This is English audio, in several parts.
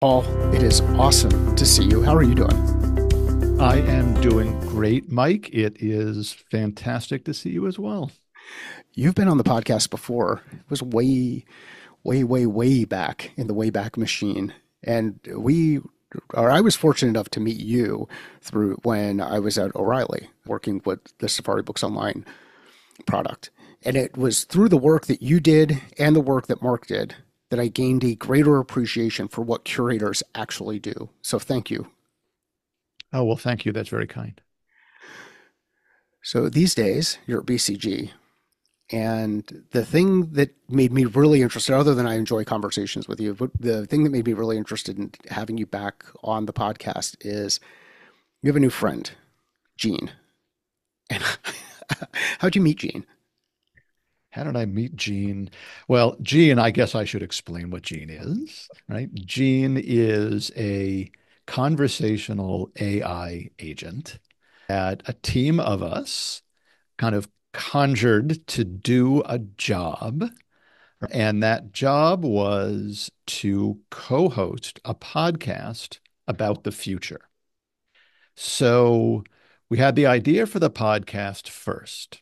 Paul, it is awesome to see you. How are you doing? I am doing great, Mike. It is fantastic to see you as well. You've been on the podcast before. It was way back in the Wayback Machine. And I was fortunate enough to meet you through when I was at O'Reilly working with the Safari Books Online product. And it was through the work that you did and the work that Mark did that I gained a greater appreciation for what curators actually do. So thank you. Oh, well, thank you. That's very kind. So these days, you're at BCG. And the thing that made me really interested, other than I enjoy conversations with you, but the thing that made me really interested in having you back on the podcast is you have a new friend, Gene. And how'd you meet Gene? How did I meet Gene? Well, Gene, I guess I should explain what Gene is, right? Gene is a conversational AI agent that a team of us kind of conjured to do a job. And that job was to co-host a podcast about the future. So we had the idea for the podcast first.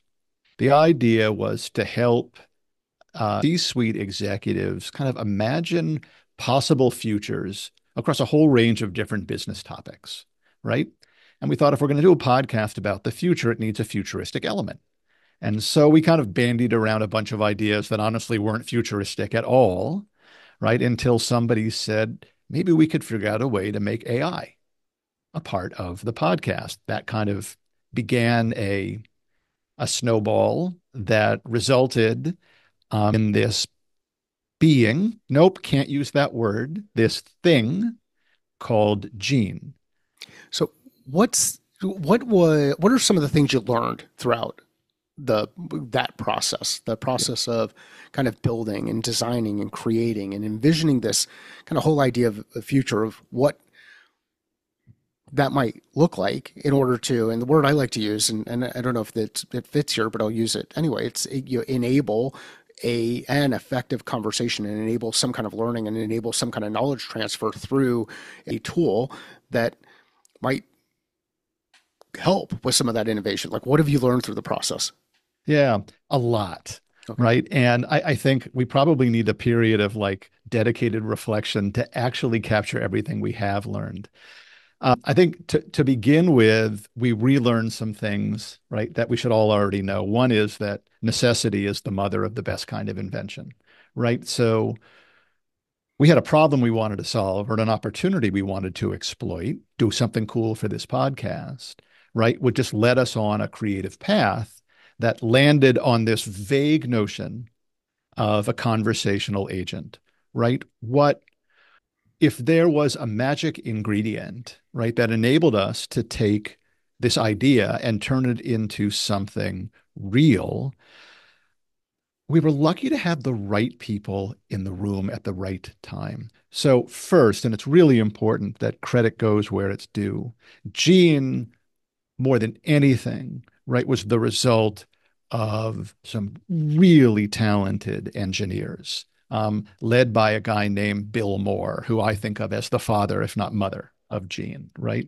The idea was to help C-suite executives kind of imagine possible futures across a whole range of different business topics, right? And we thought if we're going to do a podcast about the future, it needs a futuristic element. And so we kind of bandied around a bunch of ideas that honestly weren't futuristic at all, right? Until somebody said, maybe we could figure out a way to make AI a part of the podcast. That kind of began a snowball that resulted in this being, nope, can't use that word, this thing called Gene. So what are some of the things you learned throughout the process of kind of building and designing and creating and envisioning this kind of whole idea of a future of what that might look like in order to, and the word I like to use, and I don't know if it fits here, but I'll use it anyway. You enable an effective conversation and enable some kind of learning and enable some kind of knowledge transfer through a tool that might help with some of that innovation. Like, what have you learned through the process? Yeah, a lot. Okay. Right. And I think we probably need a period of like dedicated reflection to actually capture everything we have learned. I think to begin with, we relearn some things, right, that we should all already know. One is that necessity is the mother of the best kind of invention, right? So we had a problem we wanted to solve or an opportunity we wanted to exploit, do something cool for this podcast, right? Would just let us on a creative path that landed on this vague notion of a conversational agent, right? What if there was a magic ingredient, right, that enabled us to take this idea and turn it into something real? We were lucky to have the right people in the room at the right time. So, first, and it's really important that credit goes where it's due, Gene, more than anything, right, was the result of some really talented engineers, led by a guy named Bill Moore, who I think of as the father, if not mother, of Gene, right?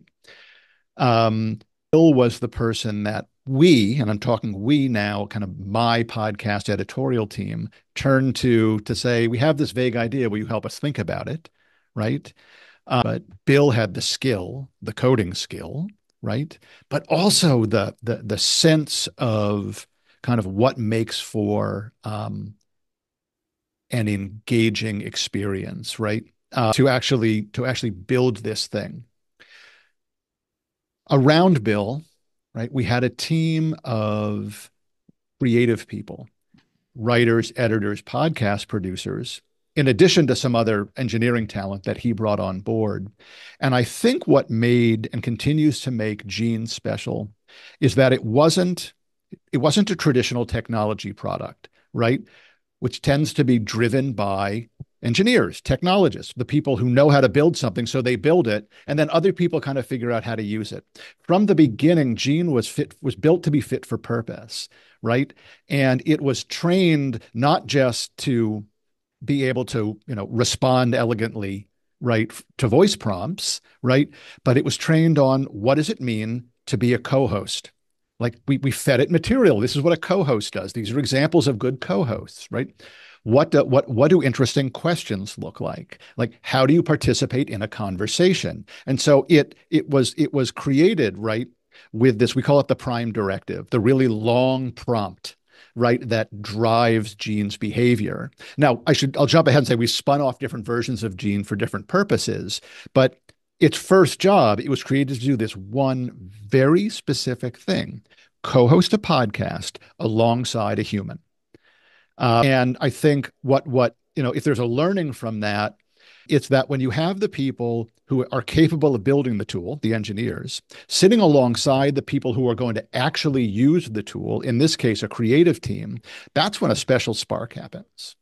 Um, Bill was the person that we, and I'm talking we now, kind of my podcast editorial team, turned to say, we have this vague idea. Will you help us think about it? Right. But Bill had the skill, the coding skill, right? But also the sense of kind of what makes for an engaging experience, right? To actually build this thing around Bill, right? We had a team of creative people, writers, editors, podcast producers, in addition to some other engineering talent that he brought on board. And I think what made and continues to make Gene special is that it wasn't a traditional technology product, right? Which tends to be driven by engineers, technologists, the people who know how to build something, so they build it, and then other people kind of figure out how to use it. From the beginning, Gene was built to be fit for purpose, right? And it was trained not just to be able to, respond elegantly right, to voice prompts, right? But it was trained on what does it mean to be a co-host? Like we fed it material. This is what a co-host does. These are examples of good co-hosts, right? What do interesting questions look like? Like how do you participate in a conversation? And so it was created, right, with this, we call it the prime directive, the really long prompt, right, that drives Gene's behavior. Now, I'll jump ahead and say we spun off different versions of Gene for different purposes, but its first job, it was created to do this one very specific thing, co-host a podcast alongside a human. And I think if there's a learning from that, it's that when you have the people who are capable of building the tool, the engineers, sitting alongside the people who are going to actually use the tool, in this case, a creative team, that's when a special spark happens.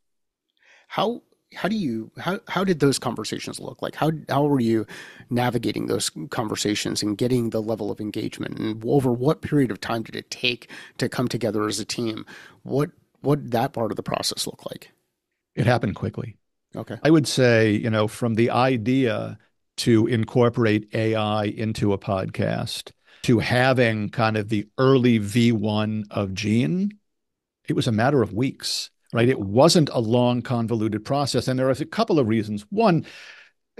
How how did those conversations look like? How were you navigating those conversations and getting the level of engagement? And over what period of time did it take to come together as a team? What did that part of the process look like? It happened quickly. Okay. I would say, from the idea to incorporate AI into a podcast to having kind of the early V1 of Gene, it was a matter of weeks, Oh, right? It wow. wasn't a long, convoluted process. And there are a couple of reasons. One,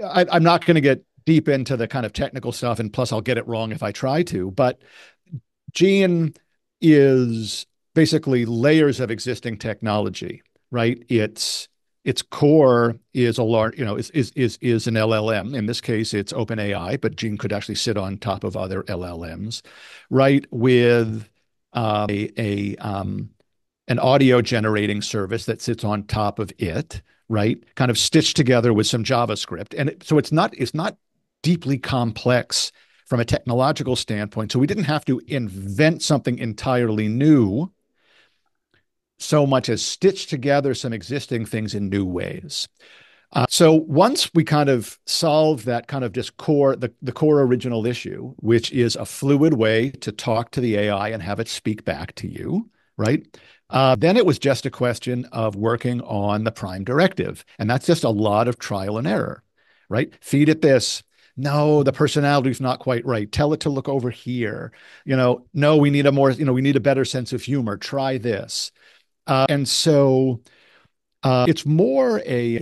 I'm not going to get deep into the kind of technical stuff, and plus I'll get it wrong if I try to, but Gene is basically layers of existing technology, right? Its core is a large, is an LLM. In this case, it's OpenAI, but Gene could actually sit on top of other LLMs, right? With an audio generating service that sits on top of it, right? Kind of stitched together with some JavaScript, and so it's not deeply complex from a technological standpoint. So we didn't have to invent something entirely new so much as stitch together some existing things in new ways. So once we kind of solve that kind of just the core original issue, which is a fluid way to talk to the AI and have it speak back to you, right? Then it was just a question of working on the prime directive. And that's just a lot of trial and error, right? Feed it this. No, the personality is not quite right. Tell it to look over here. No, we need a better sense of humor. Try this. And so it's more a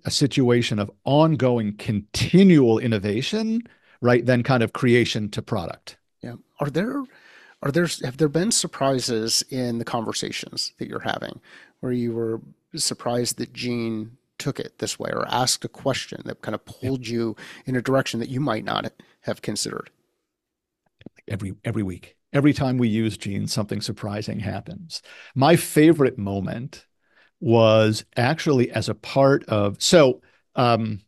situation of ongoing continual innovation, right, than kind of creation to product. Yeah. Have there been surprises in the conversations that you're having where you were surprised that Gene took it this way or asked a question that kind of Yeah. pulled you in a direction that you might not have considered? Every week, every time we use genes, something surprising happens. My favorite moment was actually as a part of um,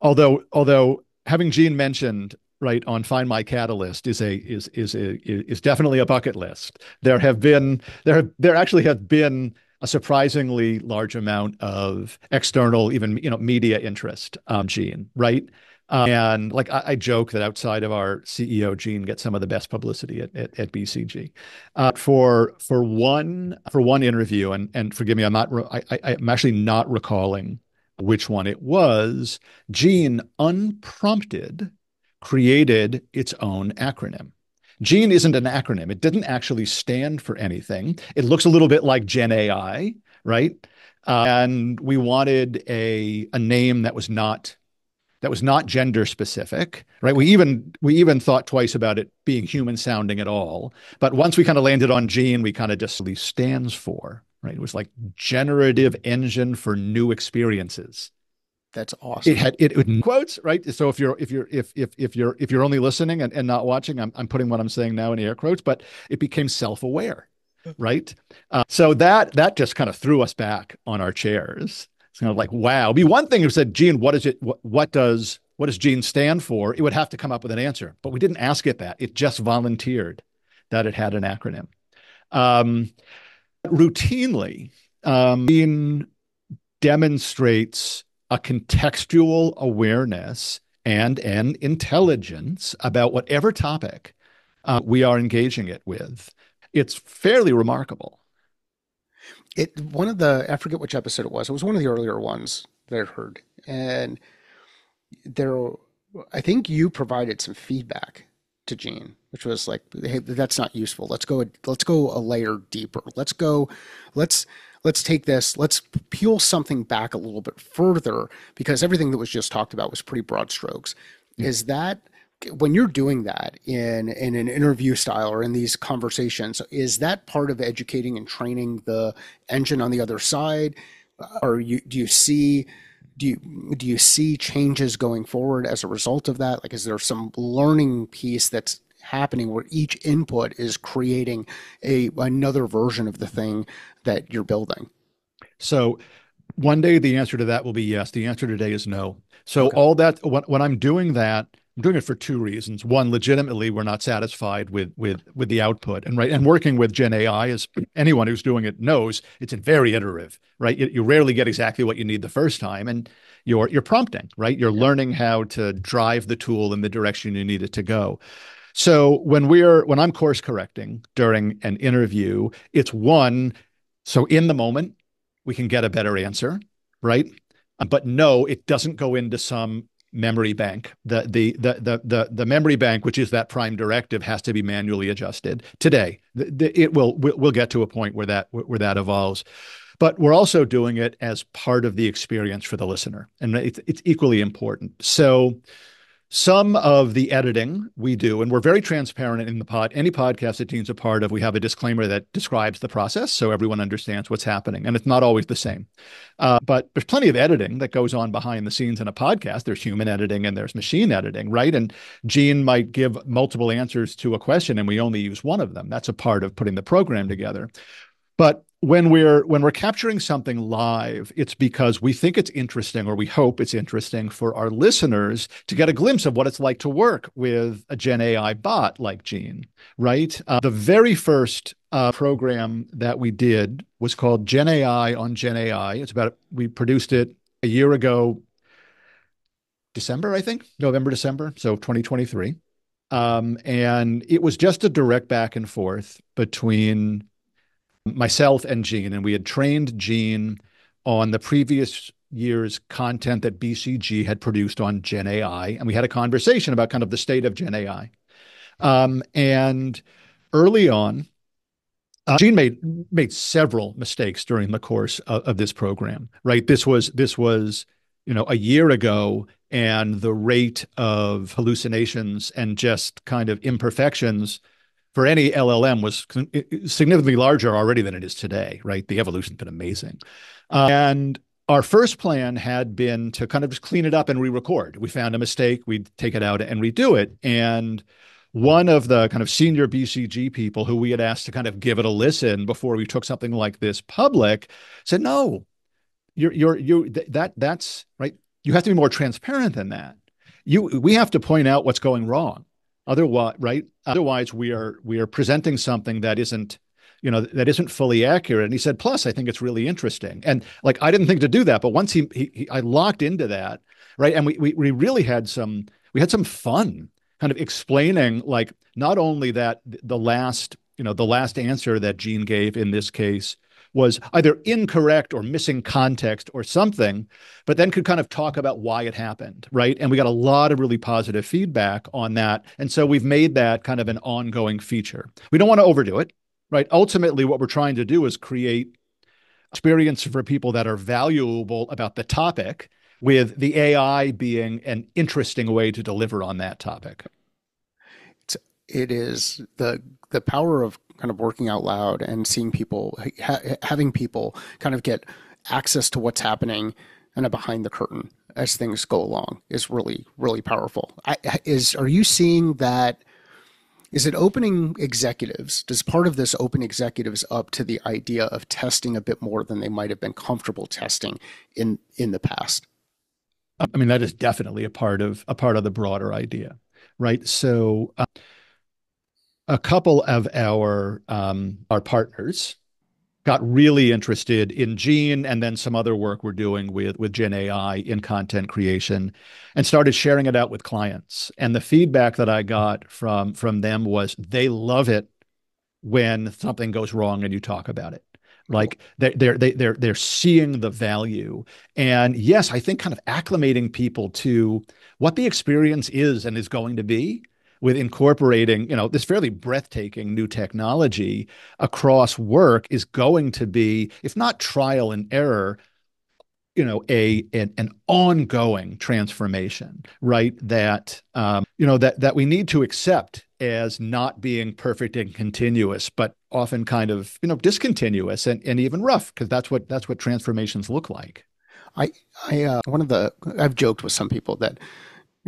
although having Gene mentioned right on Find My Catalyst is definitely a bucket list. There actually have been a surprisingly large amount of external, even media interest, Gene, right? And like I joke that outside of our CEO, Gene gets some of the best publicity at BCG. For one interview, and forgive me, I'm actually not recalling which one it was. Gene, unprompted, created its own acronym. Gene isn't an acronym. It didn't actually stand for anything. It looks a little bit like Gen AI, right? And we wanted a name that was not gender specific, right? We even thought twice about it being human sounding at all. But once we kind of landed on Gene, we kind of just really stands for, right? It was like generative engine for new experiences. That's It awesome. had it quotes, right? So if you're only listening and not watching, I'm putting what I'm saying now in air quotes, but it became self-aware, right? So that just kind of threw us back on our chairs. It's kind of like, wow. It'd be one thing if it said, Gene, what is it? What does Gene stand for? It would have to come up with an answer, but we didn't ask it that. It just volunteered that it had an acronym. Um, routinely, Gene demonstrates a contextual awareness and an intelligence about whatever topic we are engaging it with. It's fairly remarkable. I forget which episode it was. It was one of the earlier ones that I heard. And there, I think you provided some feedback to Gene, which was like, hey, that's not useful. Let's go a layer deeper. Let's let's take this, let's peel something back a little bit further because everything that was just talked about was pretty broad strokes. Is that when you're doing that in an interview style or in these conversations, is that part of educating and training the engine on the other side? Or do you see do you see changes going forward as a result of that? Like, is there some learning piece that's happening where each input is creating a another version of the thing that you're building? So one day the answer to that will be yes. The answer today is no. So Okay. all that when I'm doing that, I'm doing it for two reasons. One, legitimately, we're not satisfied with the output, and right, and working with Gen AI, as anyone who's doing it knows, it's very iterative, right? You rarely get exactly what you need the first time, and you're prompting, right? You're Yeah. learning how to drive the tool in the direction you need it to go. So when I'm course correcting during an interview, it's one, so in the moment we can get a better answer, right? But no, it doesn't go into some memory bank. The memory bank, which is that prime directive, has to be manually adjusted today. It we'll get to a point where that evolves. But we're also doing it as part of the experience for the listener, and it's equally important. So some of the editing we do, and we're very transparent in the any podcast that Gene's a part of, we have a disclaimer that describes the process so everyone understands what's happening. And it's not always the same. But there's plenty of editing that goes on behind the scenes in a podcast. There's human editing and there's machine editing, right? And Gene might give multiple answers to a question and we only use one of them. That's a part of putting the program together. But when we're capturing something live, it's because we think it's interesting, or we hope it's interesting for our listeners to get a glimpse of what it's like to work with a Gen AI bot like Gene, right? The very first program that we did was called Gen AI on Gen AI. We produced it a year ago, December, I think, November, December, so 2023. And it was just a direct back and forth between myself and Gene, and we had trained Gene on the previous year's content that BCG had produced on Gen AI, and we had a conversation about kind of the state of Gen AI. And early on, Gene made several mistakes during the course of this program. Right, this was a year ago, and the rate of hallucinations and just kind of imperfections for any LLM was significantly larger already than it is today, right? The evolution's been amazing. And our first plan had been to kind of just clean it up and re-record. We found a mistake, we'd take it out and redo it. And one of the kind of senior BCG people who we had asked to kind of give it a listen before we took something like this public said, no, that's right. You have to be more transparent than that. We have to point out what's going wrong. Otherwise, right? Otherwise, we are presenting something that isn't fully accurate. And he said, plus, I think it's really interesting. And like, I didn't think to do that, but once I locked into that, right? And we really we had some fun kind of explaining, like, not only that the last answer that Gene gave in this case was either incorrect or missing context or something, but then could kind of talk about why it happened, right? And we got a lot of really positive feedback on that. And so we've made that kind of an ongoing feature. We don't want to overdo it, right? Ultimately, what we're trying to do is create experience for people that are valuable about the topic, with the AI being an interesting way to deliver on that topic. It's, it is the power of kind of working out loud and seeing people, having people kind of get access to what's happening kind of behind the curtain as things go along is really, really powerful. Are you seeing that? Is it opening executives? Does part of this open executives up to the idea of testing a bit more than they might have been comfortable testing in the past? I mean, that is definitely a part of the broader idea, right? So a couple of our partners got really interested in Gene and then some other work we're doing with Gen AI in content creation, and started sharing it out with clients. And the feedback that I got from them was they love it when something goes wrong and you talk about it. Like they're seeing the value. And yes, I think kind of acclimating people to what the experience is and is going to be with incorporating, this fairly breathtaking new technology across work is going to be, if not trial and error, an ongoing transformation, right? That we need to accept as not being perfect and continuous, but often kind of discontinuous and even rough, because that's what transformations look like. I've joked with some people that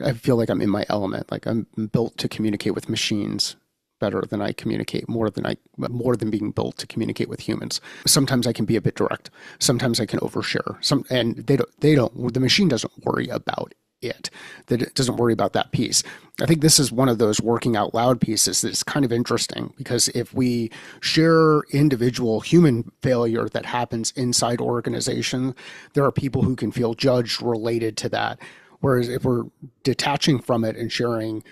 I feel like I'm in my element. Like I'm built to communicate with machines better than I communicate, more than being built to communicate with humans. Sometimes I can be a bit direct. Sometimes I can overshare. And the machine doesn't worry about it. That it doesn't worry about that piece. I think this is one of those working out loud pieces that's kind of interesting, because if we share individual human failure that happens inside organization, there are people who can feel judged related to that. Whereas if we're detaching from it and sharing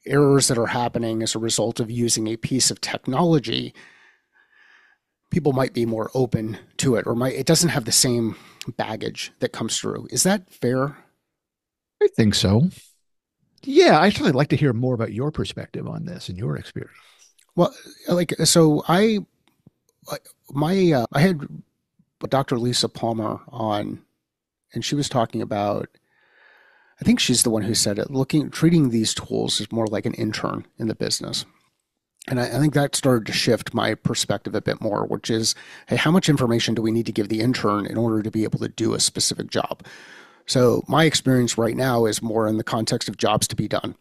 errors that are happening as a result of using a piece of technology, people might be more open to it, or it doesn't have the same baggage that comes through. Is that fair? I think so. Yeah, I'd actually like to hear more about your perspective on this and your experience. Well, so I had Dr. Lisa Palmer on, and she was talking about, I think she's the one who said it, treating these tools as more like an intern in the business. And I think that started to shift my perspective a bit more, which is, hey, how much information do we need to give the intern in order to be able to do a specific job? So my experience right now is more in the context of jobs to be done.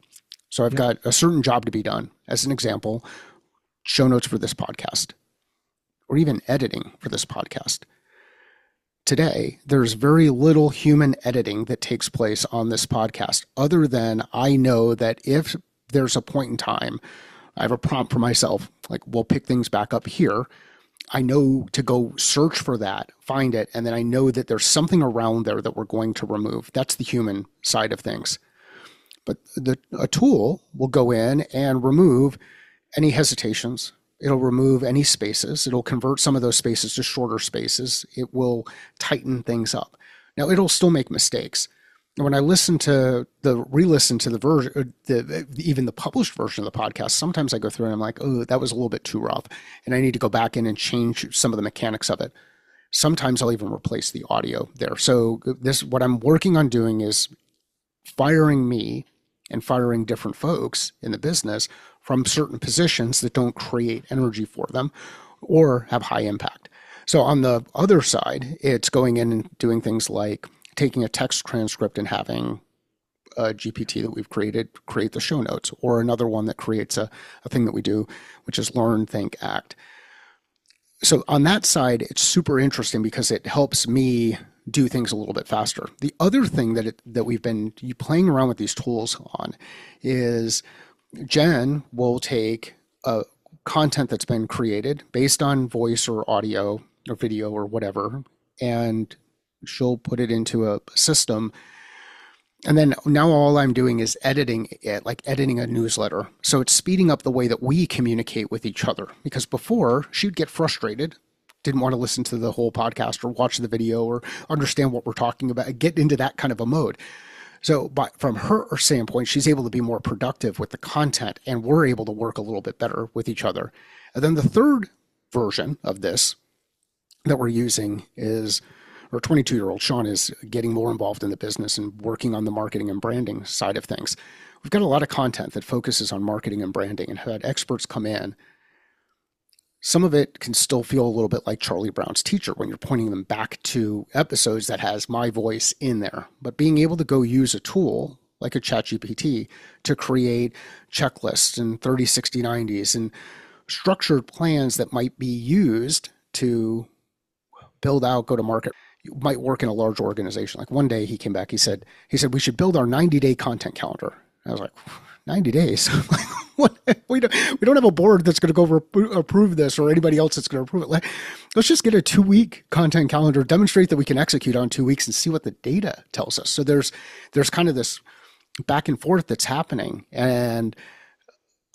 So I've got a certain job to be done. As an example, show notes for this podcast, or even editing for this podcast. Today, there's very little human editing that takes place on this podcast, other than I know that if there's a point in time, I have a prompt for myself, like we'll pick things back up here. I know to go search for that, find it, and then I know that there's something around there that we're going to remove. That's the human side of things. But a tool will go in and remove any hesitations. It'll remove any spaces. It'll convert some of those spaces to shorter spaces. It will tighten things up. Now, it'll still make mistakes. When I re-listen to the version, even the published version of the podcast, sometimes I go through and I'm like, oh, that was a little bit too rough, and I need to go back in and change some of the mechanics of it. Sometimes I'll even replace the audio there. So what I'm working on doing is firing me and firing different folks in the business from certain positions that don't create energy for them or have high impact. So on the other side, it's going in and doing things like taking a text transcript and having a GPT that we've created create the show notes, or another one that creates a thing that we do, which is learn, think, act. So on that side, it's super interesting because it helps me do things a little bit faster. The other thing that we've been playing around with these tools on is Jen will take content that's been created based on voice or audio or video or whatever, and she'll put it into a system. And then now all I'm doing is editing it, like editing a newsletter. So it's speeding up the way that we communicate with each other. Because before, she'd get frustrated, didn't want to listen to the whole podcast or watch the video or understand what we're talking about, get into that kind of a mode. So from her standpoint, she's able to be more productive with the content, and we're able to work a little bit better with each other. And then the third version of this that we're using is, our 22-year-old Sean is getting more involved in the business and working on the marketing and branding side of things. We've got a lot of content that focuses on marketing and branding, and had experts come in. Some of it can still feel a little bit like Charlie Brown's Teacher when you're pointing them back to episodes that has my voice in there. But being able to go use a tool like a ChatGPT to create checklists and 30, 60, 90s and structured plans that might be used to build out, go to market, might work in a large organization. Like one day he came back, he said, we should build our 90-day content calendar. I was like, 90 days? What? We don't have a board that's going to go approve this, or anybody else that's going to approve it. Let's just get a 2-week content calendar, demonstrate that we can execute on 2 weeks, and see what the data tells us. So there's kind of this back and forth that's happening. And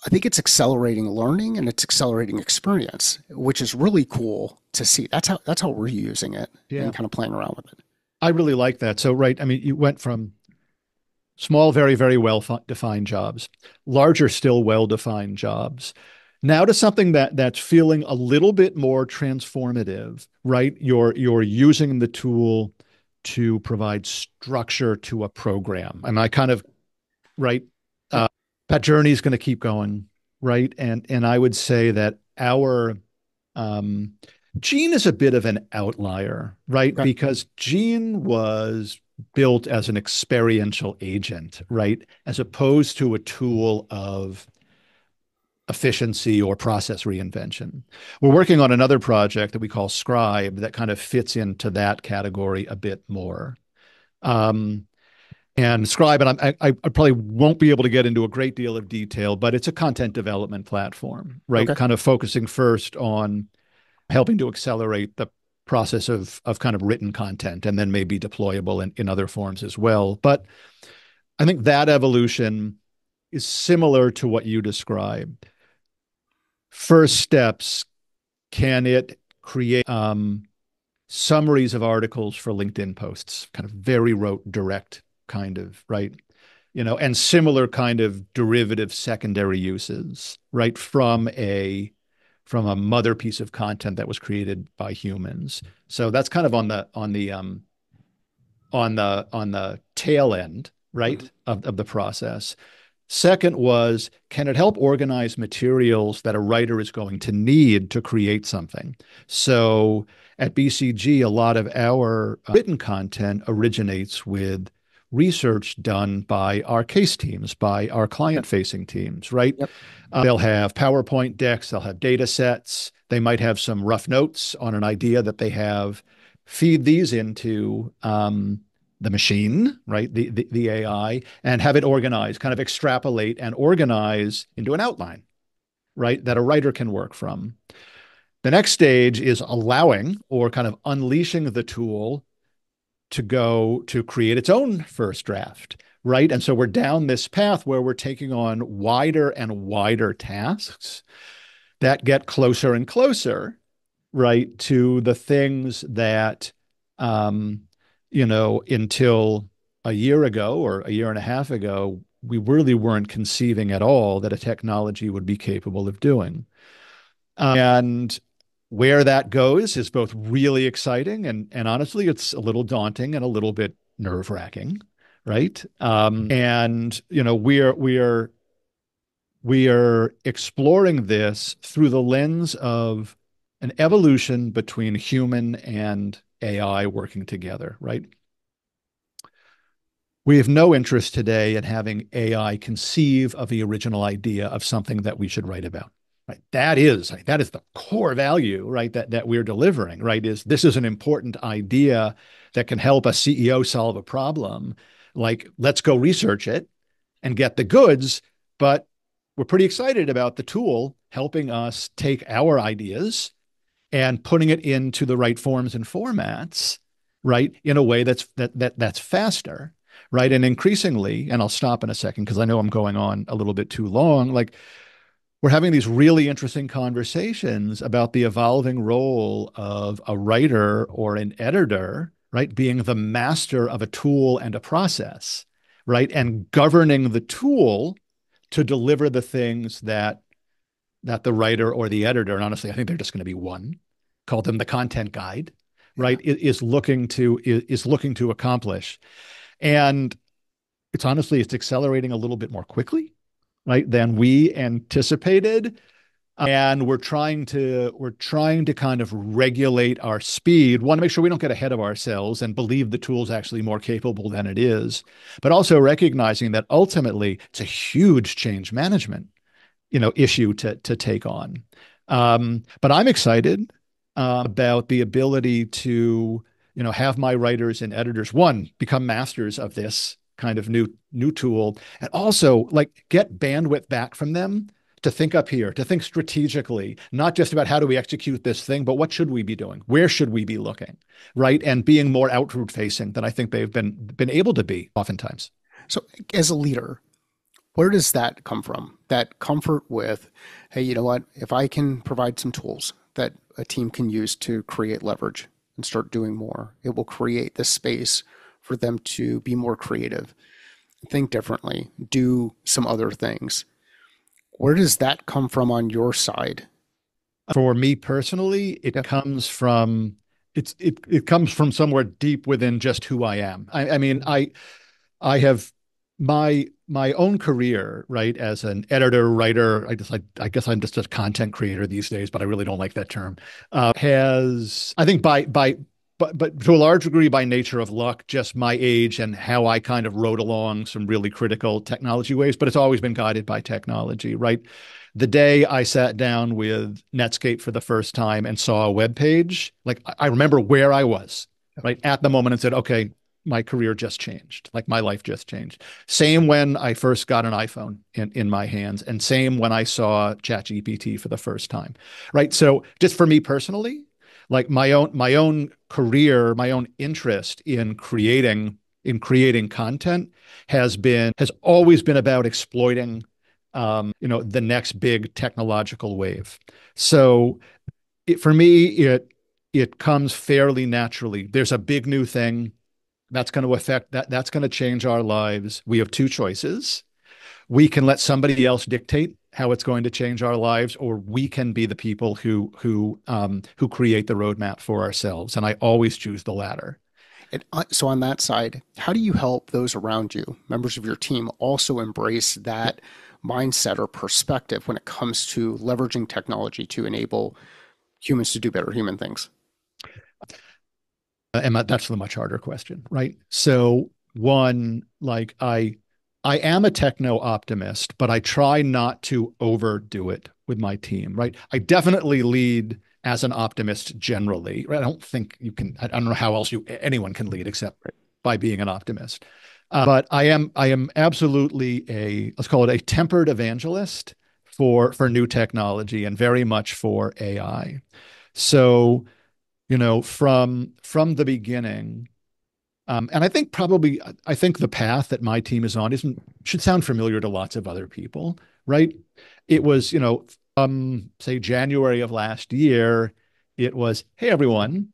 I think it's accelerating learning and it's accelerating experience, which is really cool to see. That's how we're using it Yeah. and kind of playing around with it. I really like that. So, right, I mean, you went from small, very, very well defined jobs, larger, still well defined jobs. Now to something that's feeling a little bit more transformative, right? You're using the tool to provide structure to a program. And I kind of, right, Yep. uh, that journey is going to keep going, right? And I would say that our um, Gene is a bit of an outlier, right? Okay. Because Gene was built as an experiential agent, right? As opposed to a tool of efficiency or process reinvention. We're working on another project that we call Scribe that kind of fits into that category a bit more. Um, and Scribe, and I probably won't be able to get into a great deal of detail, but it's a content development platform, right? Okay. Kind of focusing first on helping to accelerate the process of kind of written content and then maybe deployable in other forms as well. But I think that evolution is similar to what you described. First steps, can it create summaries of articles for LinkedIn posts, kind of very rote, direct kind of, right? And similar kind of derivative secondary uses, right? From a mother piece of content that was created by humans. So that's kind of on the tail end, Hmm. right, of the process. Second was, can it help organize materials that a writer is going to need to create something? So at BCG, a lot of our written content originates with research done by our case teams, by our Yep. client-facing teams, right? Yep. They'll have PowerPoint decks, they'll have data sets, they might have some rough notes on an idea that they have. Feed these into the machine, right? The AI, and have it organize, kind of extrapolate and organize into an outline, right? That a writer can work from. The next stage is allowing or kind of unleashing the tool to go to create its own first draft, right? And so we're down this path where we're taking on wider and wider tasks that get closer and closer, right, to the things that, um, until a year ago or a year and a half ago, we really weren't conceiving at all that a technology would be capable of doing. And where that goes is both really exciting and honestly, it's a little daunting and a little bit nerve wracking, right? And we are exploring this through the lens of an evolution between human and AI working together, right? We have no interest today in having AI conceive of the original idea of something that we should write about. Right. That is the core value, right? That we're delivering, right? This is an important idea that can help a CEO solve a problem. Like, let's go research it and get the goods. But we're pretty excited about the tool helping us take our ideas and putting it into the right forms and formats, right, in a way that's faster, right, and increasingly. And I'll stop in a second because I know I'm going on a little bit too long. Like, we're having these really interesting conversations about the evolving role of a writer or an editor, right, being the master of a tool and a process, right, and governing the tool to deliver the things that the writer or the editor, and honestly, I think they're just going to be one, call them the content guide, Yeah. right, is looking to accomplish. And it's accelerating a little bit more quickly, right, than we anticipated. And we're trying to kind of regulate our speed. Want to make sure we don't get ahead of ourselves and believe the tool's actually more capable than it is, but also recognizing that ultimately it's a huge change management issue to take on. But I'm excited about the ability to have my writers and editors, one, become masters of this kind of new tool, and also like get bandwidth back from them to think up here, to think strategically, not just about how do we execute this thing, but what should we be doing? Where should we be looking? Right. And being more outward facing than I think they've been able to be oftentimes. So, as a leader, Where does that come from? That comfort with, hey, you know what? If I can provide some tools that a team can use to create leverage and start doing more, it will create the space for them to be more creative, think differently, do some other things. Where does that come from on your side? For me personally, Yeah. it comes from somewhere deep within just who I am. I mean, I have my own career, right, as an editor, writer. I guess I'm just a content creator these days, but I really don't like that term. Has I think but to a large degree by nature of luck, just my age and how I kind of rode along some really critical technology waves, but it's always been guided by technology, right? The day I sat down with Netscape for the first time and saw a web page, like I remember where I was, right, at the moment and said, okay, my career just changed. Like my life just changed. Same when I first got an iPhone in my hands, and same when I saw ChatGPT for the first time. Right. So just for me personally, like my own career, my own interest in creating content has always been about exploiting the next big technological wave. So for me, it comes fairly naturally. There's a big new thing that's going to affect that's going to change our lives. We have two choices. We can let somebody else dictate how it's going to change our lives, or we can be the people who create the roadmap for ourselves. And I always choose the latter. So on that side, how do you help those around you, members of your team, also embrace that mindset or perspective when it comes to leveraging technology to enable humans to do better human things? And that's the much harder question, right? So one, like I am a techno optimist, but I try not to overdo it with my team, right? I definitely lead as an optimist generally, right? I don't think you can, I don't know how else anyone can lead except by being an optimist. But I am absolutely let's call it a tempered evangelist for new technology and very much for AI. So, from the beginning, and I think the path that my team is on isn't should sound familiar to lots of other people, right? It was, say January of last year, it was, hey everyone,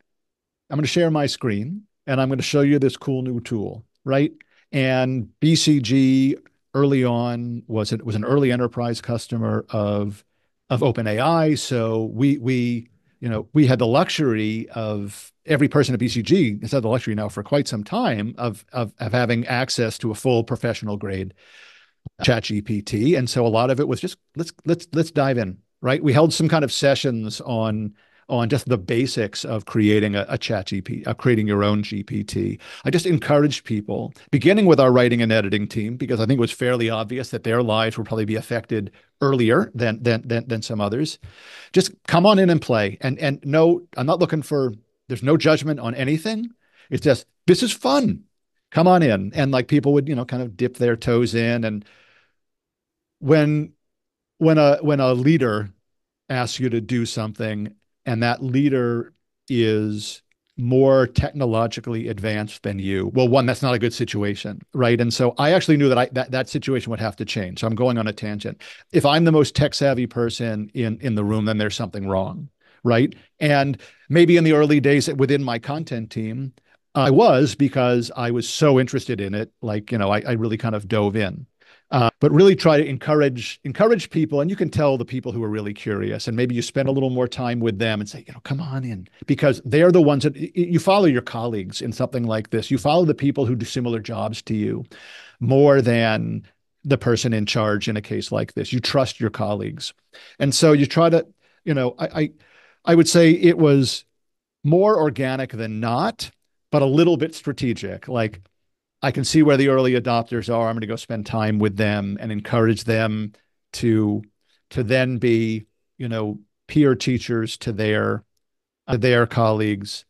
I'm going to share my screen and I'm going to show you this cool new tool, right? And BCG early on was an early enterprise customer of OpenAI, so we had the luxury of every person at BCG has had the luxury now for quite some time of having access to a full professional grade chat GPT. And so a lot of it was just let's dive in, right? We held some kind of sessions on just the basics of creating a chat GPT, creating your own GPT. I just encouraged people, beginning with our writing and editing team, because I think it was fairly obvious that their lives would probably be affected earlier than some others. Just come on in and play. And no, I'm not looking for, there's no judgment on anything. It's just, this is fun. Come on in. And like people would, kind of dip their toes in. And when when a leader asks you to do something and that leader is more technologically advanced than you, well, one, that's not a good situation, right? And so I actually knew that situation would have to change. So I'm going on a tangent. If I'm the most tech savvy person in the room, then there's something wrong, right? And maybe in the early days within my content team, I was because I was so interested in it, like I really kind of dove in. But really try to encourage people, and you can tell the people who are really curious, and maybe you spend a little more time with them and say, come on in, because they're the ones that you follow your colleagues in something like this. You follow the people who do similar jobs to you more than the person in charge in a case like this. You trust your colleagues, and so you try to, I would say it was more organic than not, but a little bit strategic. Like I can see where the early adopters are. I'm going to go spend time with them and encourage them to then be, peer teachers to their colleagues.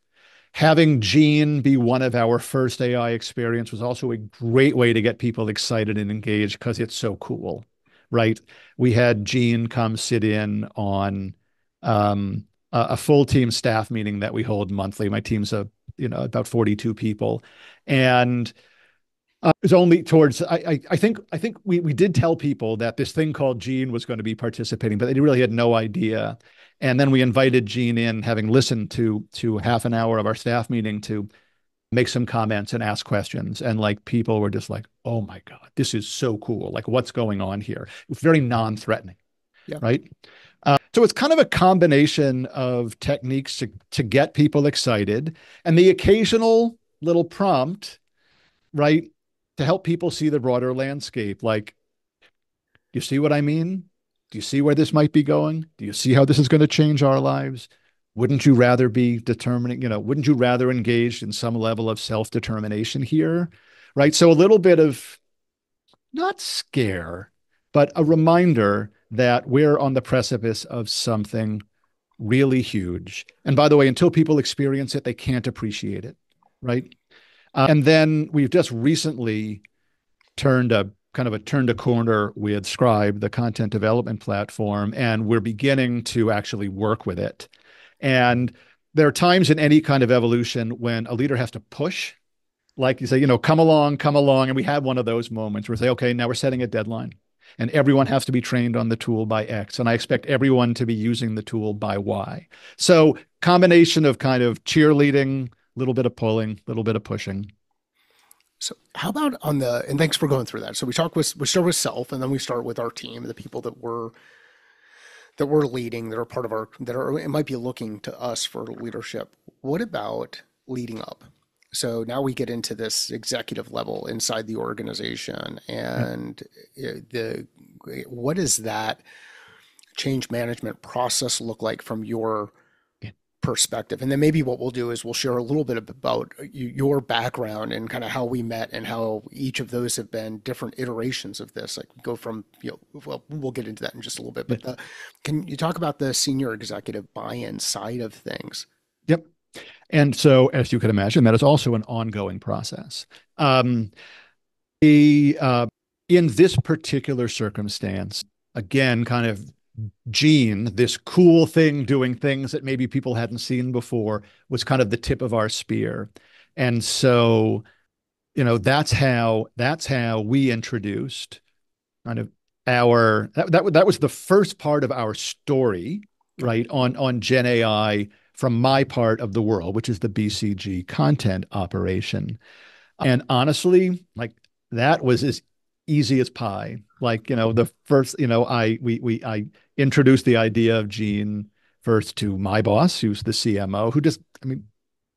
Having Gene be one of our first AI experience was also a great way to get people excited and engaged because it's so cool, right? We had Gene come sit in on a full team staff meeting that we hold monthly. My team's about 42 people, and It was only towards I think we did tell people that this thing called Gene was going to be participating, but they really had no idea. And then we invited Gene in, having listened to half an hour of our staff meeting, to make some comments and ask questions. And like people were just like, "Oh my God, this is so cool! Like, what's going on here?" It's very non-threatening, Yeah. right? So it's kind of a combination of techniques to get people excited, and the occasional little prompt, right, to help people see the broader landscape. Like, do you see what I mean? Do you see where this might be going? Do you see how this is going to change our lives? Wouldn't you rather be determining, wouldn't you rather engage in some level of self-determination here? Right. So a little bit of not scare, but a reminder that we're on the precipice of something really huge. And by the way, until people experience it, they can't appreciate it. Right. And then we've just recently turned a corner with Scribe, the content development platform, and we're beginning to actually work with it. And there are times in any kind of evolution when a leader has to push, like you say, come along. And we had one of those moments where we say, okay, now we're setting a deadline and everyone has to be trained on the tool by X. And I expect everyone to be using the tool by Y. So combination of kind of cheerleading, a little bit of pulling, a little bit of pushing. So how about on the, and thanks for going through that. So we start with self, and then we start with our team, the people that we're leading, that are part of our, that are, it might be looking to us for leadership. What about leading up? So now we get into this executive level inside the organization, Yeah. and the what does that change management process look like from your perspective? And then maybe what we'll do is we'll share a little bit about your background and kind of how we met and how each of those have been different iterations of this. Like go from, well, we'll get into that in just a little bit, but can you talk about the senior executive buy-in side of things? Yep. And so, as you can imagine, that is also an ongoing process. Um, the In this particular circumstance, again, kind of Gene, this cool thing doing things that maybe people hadn't seen before, was kind of the tip of our spear. And so, that's how we introduced kind of that was the first part of our story, Okay. right, on Gen AI from my part of the world, which is the BCG content operation. And honestly, like, that was as easy as pie. Like, the first, I introduced the idea of Gene first to my boss, who's the CMO, who just, I mean,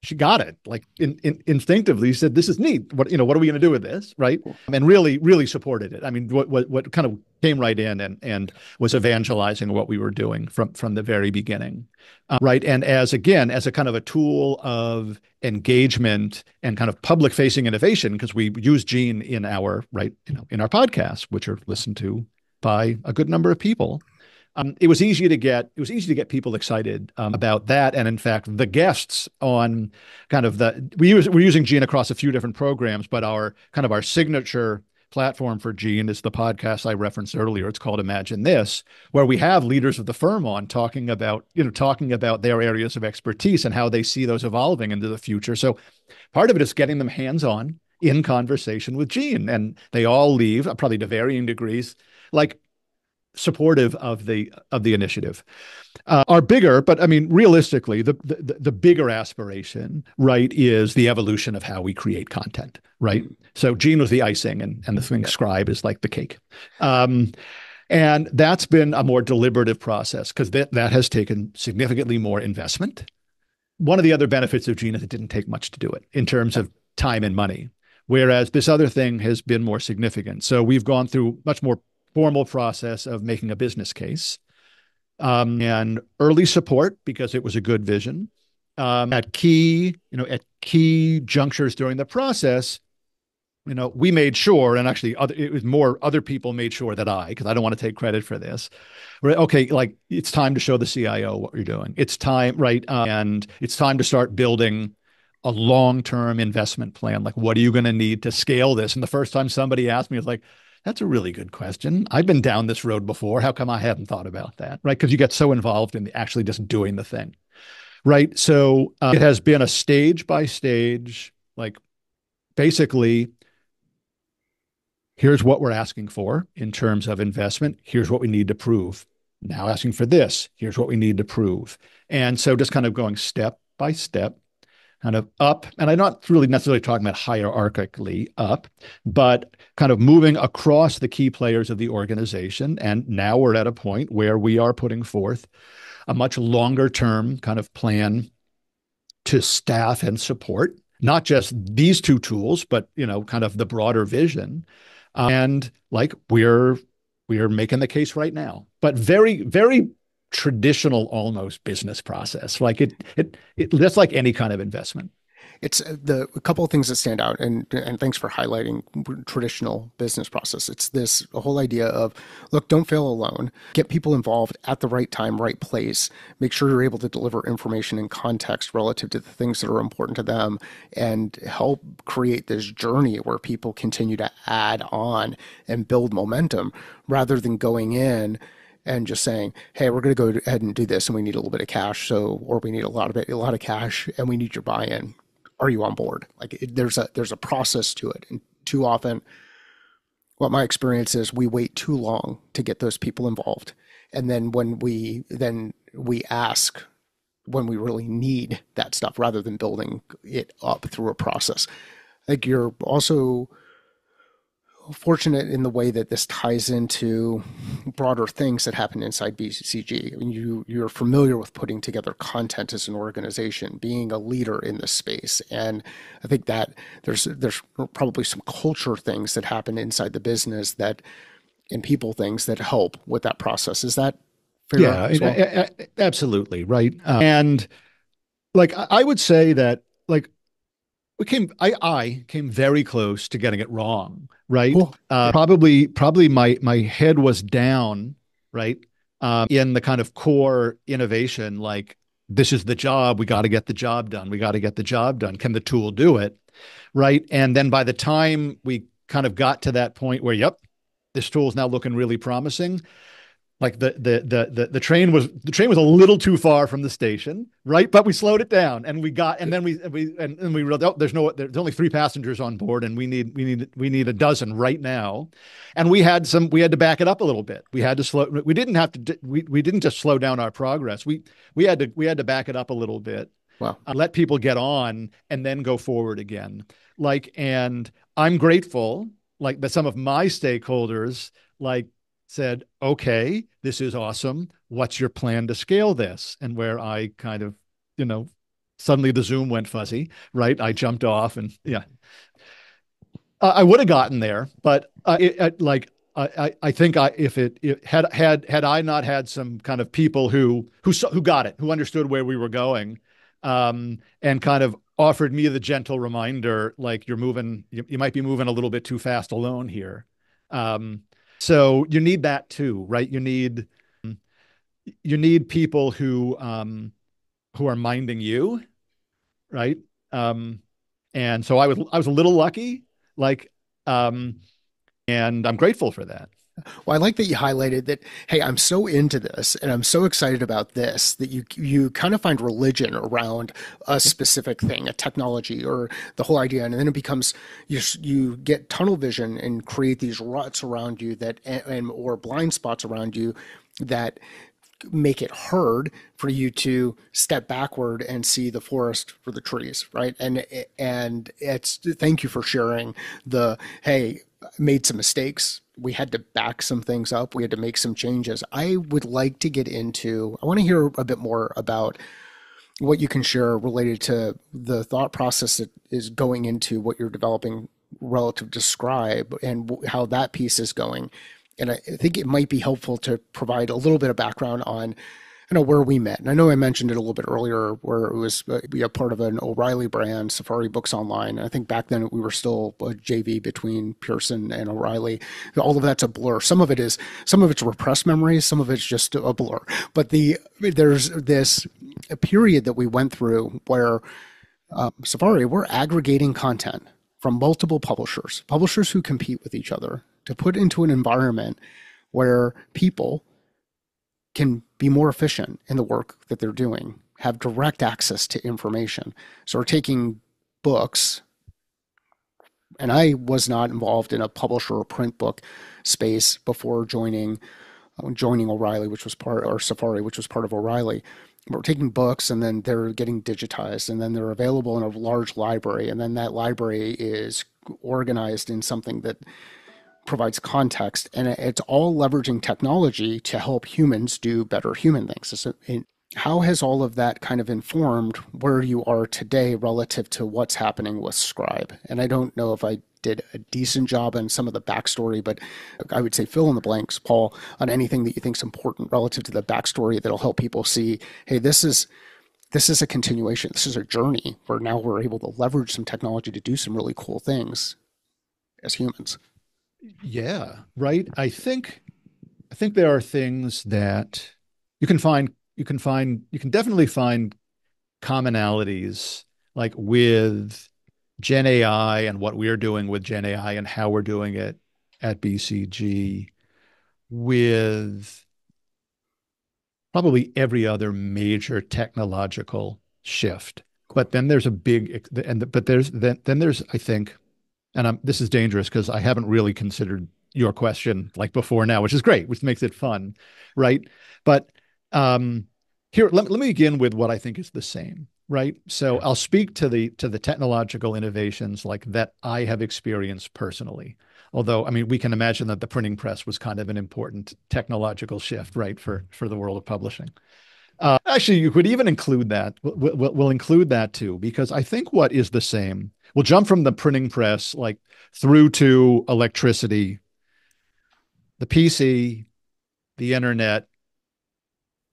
she got it like instinctively. She said, "This is neat. What are we going to do with this?" Right? Cool. And really, really supported it. I mean, what kind of came right in and was evangelizing what we were doing from the very beginning, right? And as a kind of a tool of engagement and kind of public facing innovation, because we use Gene in our in our podcasts, which are listened to by a good number of people. It was easy to get people excited about that. And in fact, the guests on kind of we're using Gene across a few different programs, but our signature platform for Gene is the podcast I referenced earlier. It's called Imagine This, where we have leaders of the firm on talking about their areas of expertise and how they see those evolving into the future. So part of it is getting them hands-on in conversation with Gene, and they all leave, probably to varying degrees, like, supportive of the initiative. Are bigger, but I mean, realistically, the bigger aspiration, right, is the evolution of how we create content, right? Mhm. So Gene was the icing, and the thing Yeah. Scribe is like the cake. Um, and that's been a more deliberative process because that has taken significantly more investment. One of the other benefits of Gene is it didn't take much to do it in terms Yeah. of time and money, whereas this other thing has been more significant. So we've gone through much more formal process of making a business case, and early support because it was a good vision. At key junctures during the process, we made sure, and actually, it was more other people made sure that because I don't want to take credit for this. Right? Okay, like, it's time to show the CIO what you're doing. It's time, right? And it's time to start building a long-term investment plan. Like, what are you going to need to scale this? And the first time somebody asked me, it's like, that's a really good question. I've been down this road before. How come I haven't thought about that? Right? Because you get so involved in actually just doing the thing. Right. So it has been a stage by stage, like, basically Here's what we're asking for in terms of investment. Here's what we need to prove. Now asking for this. Here's what we need to prove. And so just kind of going step by step, kind of up. And I'm not really necessarily talking about hierarchically up, but kind of moving across the key players of the organization. And now we're at a point where we are putting forth a much longer term kind of plan to staff and support not just these two tools, but kind of the broader vision. And like we're making the case right now, but very, very traditional almost business process. Like it that's like any kind of investment. It's a couple of things that stand out, and thanks for highlighting traditional business process. It's this whole idea of, look, don't fail alone. Get people involved at the right time, right place. Make sure you're able to deliver information and context relative to the things that are important to them, and help create this journey where people continue to add on and build momentum rather than going in and just saying, "Hey, we're going to go ahead and do this, and we need a little bit of cash, or we need a lot of cash, and we need your buy-in. Are you on board?" Like there's a process to it, and too often, what my experience is, we wait too long to get those people involved, and then we ask when we really need that stuff rather than building it up through a process. Like you're also fortunate in the way that this ties into broader things that happen inside BCG. I mean, you're familiar with putting together content as an organization, being a leader in this space, and I think that there's probably some culture things that happen inside the business that and people things that help with that process. Is that fair Yeah, as well? absolutely. Right. And like, I would say that like I came very close to getting it wrong, right? Cool. Yeah. Probably my head was down, right? In the kind of core innovation, like this is the job, we got to get the job done. We got to get the job done. Can the tool do it? Right. And then by the time we kind of got to that point where, yep, this tool is now looking really promising, like the train was a little too far from the station, right? But we slowed it down, and then we realized, oh, there's only 3 passengers on board, and we need a dozen right now, and we had to back it up a little bit. We didn't just slow down our progress. We had to back it up a little bit, Wow. let people get on, and then go forward again. And I'm grateful, like, that some of my stakeholders like said, okay, this is awesome. What's your plan to scale this? And where I kind of, suddenly the Zoom went fuzzy, right? I jumped off, and yeah, I would have gotten there, but I think if it had I not had some kind of people who got it, who understood where we were going, and kind of offered me the gentle reminder, like, you might be moving a little bit too fast alone here. So you need that too, right? You need people who are minding you, right? Um, and so I was a little lucky, like, um, and I'm grateful for that. Well, I like that you highlighted that, hey, I'm so into this and I'm so excited about this that you kind of find religion around a specific thing, a technology or the whole idea. And then it becomes you get tunnel vision and create these ruts around you or blind spots around you that make it hard for you to step backward and see the forest for the trees, right? And it's thank you for sharing the, hey, made some mistakes. We had to back some things up. We had to make some changes. I would like to get into, I want to hear a bit more about what you can share related to the thought process that is going into what you're developing relative to Scribe and how that piece is going. And I think it might be helpful to provide a little bit of background on where we met. And I know I mentioned it a little bit earlier, where it was a part of an O'Reilly brand, Safari Books Online. And I think back then we were still a JV between Pearson and O'Reilly. All of that's a blur. Some of it's repressed memories. Some of it's just a blur. But there's this a period that we went through where Safari, we're aggregating content from multiple publishers who compete with each other to put into an environment where people can be more efficient in the work that they're doing, have direct access to information. So we're taking books, And I was not involved in a publisher or print book space before joining O'Reilly, which was part, or Safari, which was part of O'Reilly. We're taking books and then they're getting digitized and then they're available in a large library. And then that library is organized in something that provides context. And it's all leveraging technology to help humans do better human things. So how has all of that kind of informed where you are today relative to what's happening with Scribe? And I don't know if I did a decent job on some of the backstory, but I would say fill in the blanks, Paul, on anything that you think is important relative to the backstory that'll help people see, hey, this is a continuation. This is a journey where now we're able to leverage some technology to do some really cool things as humans. Yeah, right. I think there are things that you can definitely find commonalities like with Gen AI and what we're doing with Gen AI and how we're doing it at BCG with probably every other major technological shift. Cool. But then there's a big and but there's I think, and this is dangerous because I haven't really considered your question like before now, which is great, which makes it fun, right? But um, here, let me begin with what I think is the same, right? So I'll speak to the technological innovations like that I have experienced personally. Although, I mean, we can imagine that the printing press was kind of an important technological shift, right, for the world of publishing. Actually, you could even include that. We'll include that too, because I think what is the same. We'll jump from the printing press like through to electricity, the PC, the internet,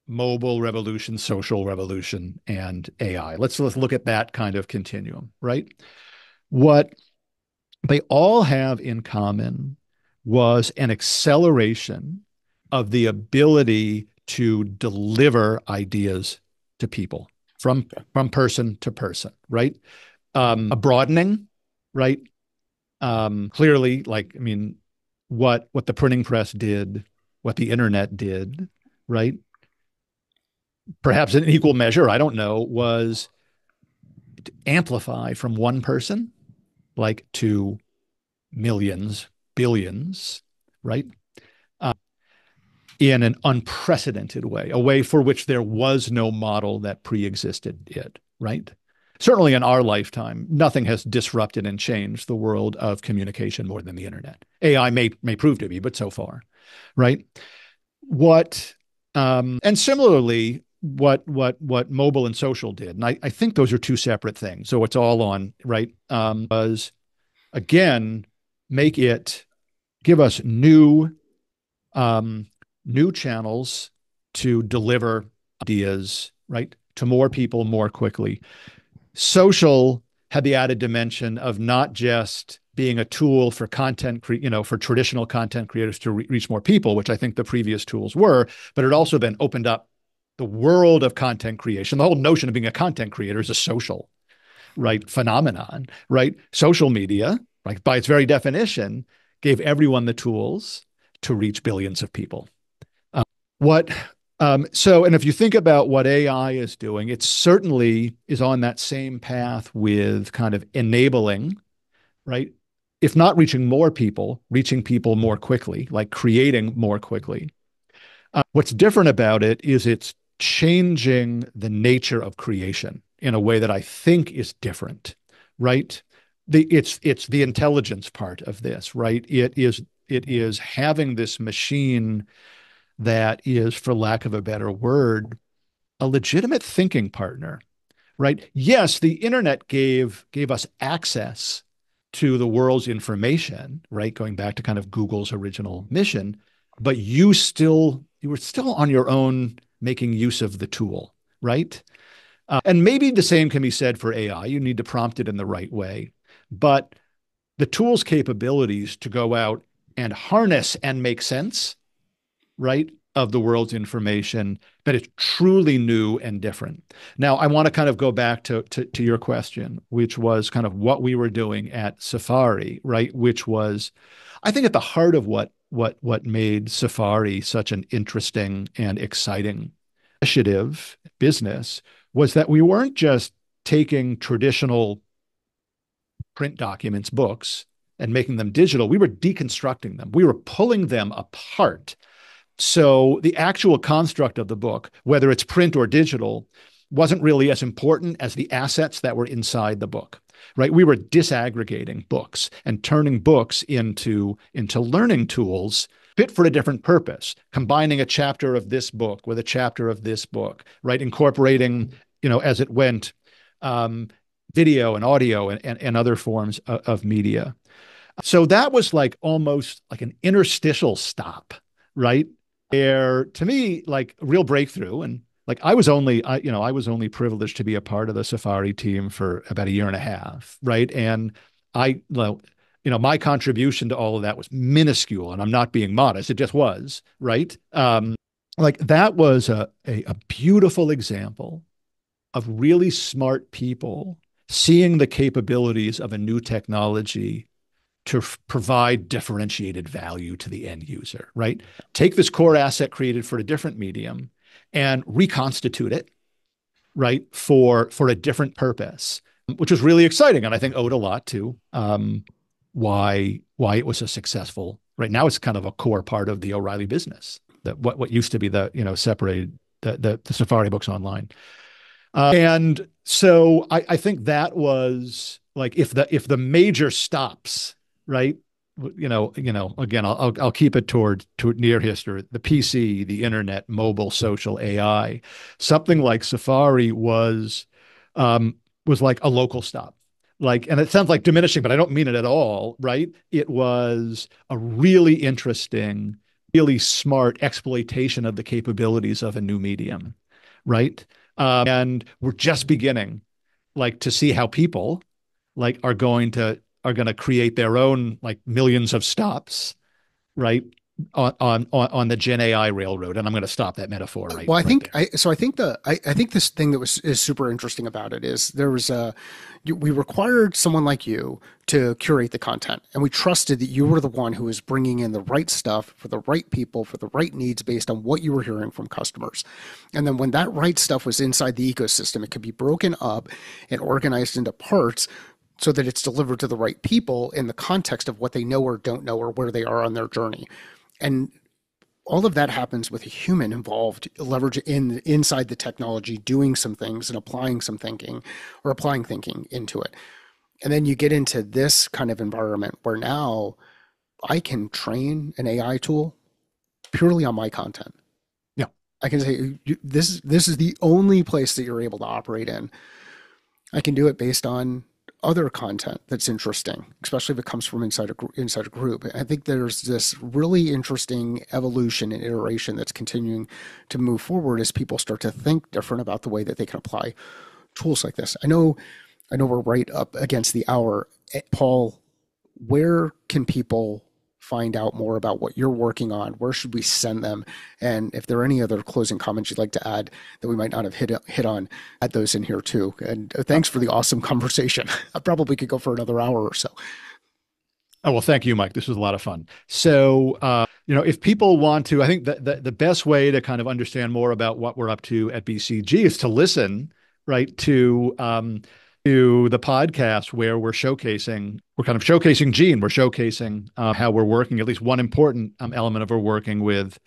mobile revolution, social revolution, and AI. Let's look at that kind of continuum, right? What they all have in common was an acceleration of the ability to deliver ideas to people from person to person, right? A broadening, right? Clearly, like I mean, what the printing press did, what the internet did, right? Perhaps in equal measure, I don't know, was to amplify from one person, like to millions, billions, right? Uh, in an unprecedented way, a way for which there was no model that pre-existed it, right? Certainly in our lifetime, nothing has disrupted and changed the world of communication more than the internet. AI may prove to be, but so far, right? What and similarly, what mobile and social did, and I think those are two separate things. So it's all on, right? Was again make it give us um, new channels to deliver ideas, right, to more people more quickly. Social had the added dimension of not just being a tool for for traditional content creators to reach more people, which I think the previous tools were, but it also then opened up the world of content creation. The whole notion of being a content creator is a social, right, phenomenon, right? Social media, like by its very definition, gave everyone the tools to reach billions of people. What and if you think about what AI is doing, it certainly is on that same path with kind of enabling, right? If not reaching more people, reaching people more quickly, like creating more quickly. What's different about it is it's changing the nature of creation in a way that I think is different, right? It's the intelligence part of this, right? It is having this machine that is, for lack of a better word, a legitimate thinking partner, right? Yes, the internet gave us access to the world's information, right? Going back to kind of Google's original mission, but you were still on your own making use of the tool, right? And maybe the same can be said for AI. You need to prompt it in the right way, but the tool's capabilities to go out and harness and make sense, right, of the world's information, but it's truly new and different. Now, I want to kind of go back to your question, which was kind of what we were doing at Safari, right? Which was, I think, at the heart of what made Safari such an interesting and exciting initiative business was that we weren't just taking traditional print documents, books, and making them digital, we were deconstructing them. We were pulling them apart. So the actual construct of the book, whether it's print or digital, wasn't really as important as the assets that were inside the book, right? We were disaggregating books and turning books into learning tools fit for a different purpose, combining a chapter of this book with a chapter of this book, right? Incorporating, as it went, um, video and audio and other forms of media. So that was like almost like an interstitial stop, right? Where to me, like a real breakthrough. And like I was only privileged to be a part of the Safari team for about a year and a half, right? And I, well, my contribution to all of that was minuscule, and I'm not being modest. It just was, right? Like that was a beautiful example of really smart people seeing the capabilities of a new technology to provide differentiated value to the end user, right? Take this core asset created for a different medium and reconstitute it, right, for a different purpose, which was really exciting, and I think owed a lot to why it was a successful. Right now, it's kind of a core part of the O'Reilly business. That what used to be the separated the Safari books online. And so I think that was like if the major stops, right? Again, I'll keep it toward near history. The PC, the internet, mobile, social, AI, something like Safari was like a local stop. Like, and it sounds like diminishing, but I don't mean it at all, right? It was a really interesting, really smart exploitation of the capabilities of a new medium, right? And we're just beginning, like, to see how people like are going to create their own like millions of stops, right? On the Gen AI railroad. And I'm going to stop that metaphor Well, I right think there. I think this thing that is super interesting about it is there was we required someone like you to curate the content, and we trusted that you were the one who was bringing in the right stuff for the right people for the right needs based on what you were hearing from customers. And then when that right stuff was inside the ecosystem, it could be broken up and organized into parts so that it's delivered to the right people in the context of what they know or don't know or where they are on their journey. And all of that happens with a human involved, leverage inside the technology, doing some things and applying some thinking or applying thinking into it. And then you get into this kind of environment where now I can train an AI tool purely on my content. Yeah. I can say this is the only place that you're able to operate in. I can do it based on other content that's interesting, especially if it comes from inside a group. I think there's this really interesting evolution and iteration that's continuing to move forward as people start to think different about the way that they can apply tools like this. I know we're right up against the hour. Paul, where can people find out more about what you're working on? Where should we send them? And if there are any other closing comments you'd like to add that we might not have hit on, add those in here too. And thanks for the awesome conversation. I probably could go for another hour or so. Oh, well, thank you, Mike. This was a lot of fun. So, if people want to, I think that the best way to kind of understand more about what we're up to at BCG is to listen, right, to the podcast where we're kind of showcasing Gene. We're showcasing how we're working, at least one important element of our working with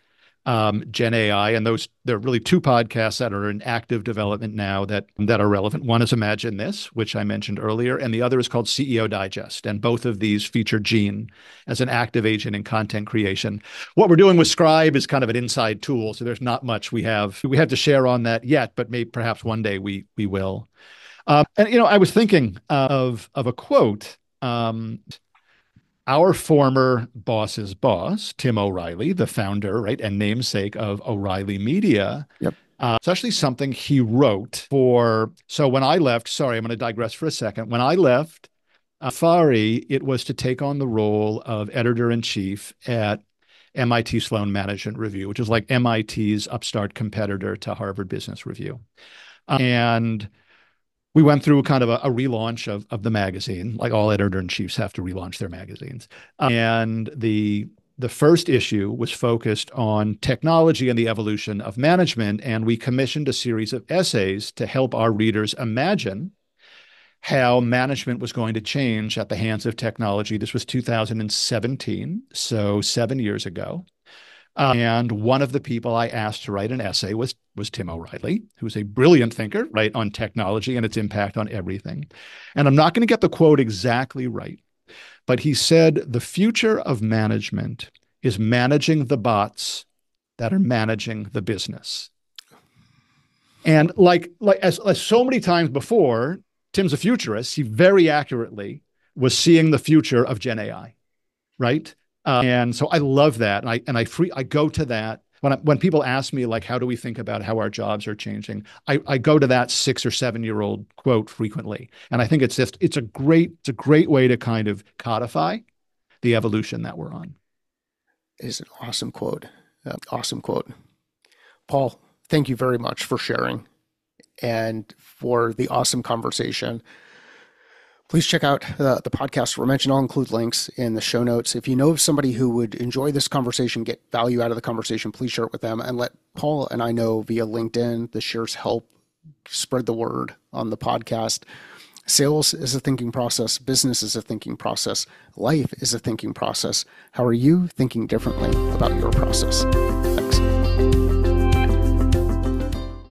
Gen AI, and there are really two podcasts that are in active development now that are relevant. One is Imagine This, which I mentioned earlier, and the other is called CEO Digest. And both of these feature Gene as an active agent in content creation. What we're doing with Scribe is kind of an inside tool, so there's not much we have to share on that yet, but maybe perhaps one day we will. And I was thinking of a quote. Our former boss's boss, Tim O'Reilly, the founder, right, and namesake of O'Reilly Media, Yep. it's actually something he wrote for. So when I left, sorry, I'm going to digress for a second. When I left Safari, it was to take on the role of editor-in-chief at MIT Sloan Management Review, which is like MIT's upstart competitor to Harvard Business Review. And we went through kind of a relaunch of the magazine, like all editor-in-chiefs have to relaunch their magazines. And the first issue was focused on technology and the evolution of management. And we commissioned a series of essays to help our readers imagine how management was going to change at the hands of technology. This was 2017, so 7 years ago. And one of the people I asked to write an essay was Tim O'Reilly, who's a brilliant thinker, right, on technology and its impact on everything. And I'm not going to get the quote exactly right, but he said, the future of management is managing the bots that are managing the business. And as so many times before, Tim's a futurist. He very accurately was seeing the future of Gen AI, right? And so I love that, and I go to that when people ask me like, how do we think about how our jobs are changing? I go to that 6 or 7 year old quote frequently, and I think it's a great way to kind of codify the evolution that we're on. It is an awesome quote. Awesome quote. Paul, thank you very much for sharing and for the awesome conversation. Please check out the podcast we're mentioned. I'll include links in the show notes. If you know of somebody who would enjoy this conversation, get value out of the conversation, please share it with them and let Paul and I know via LinkedIn. The shares help spread the word on the podcast. Sales is a thinking process. Business is a thinking process. Life is a thinking process. How are you thinking differently about your process?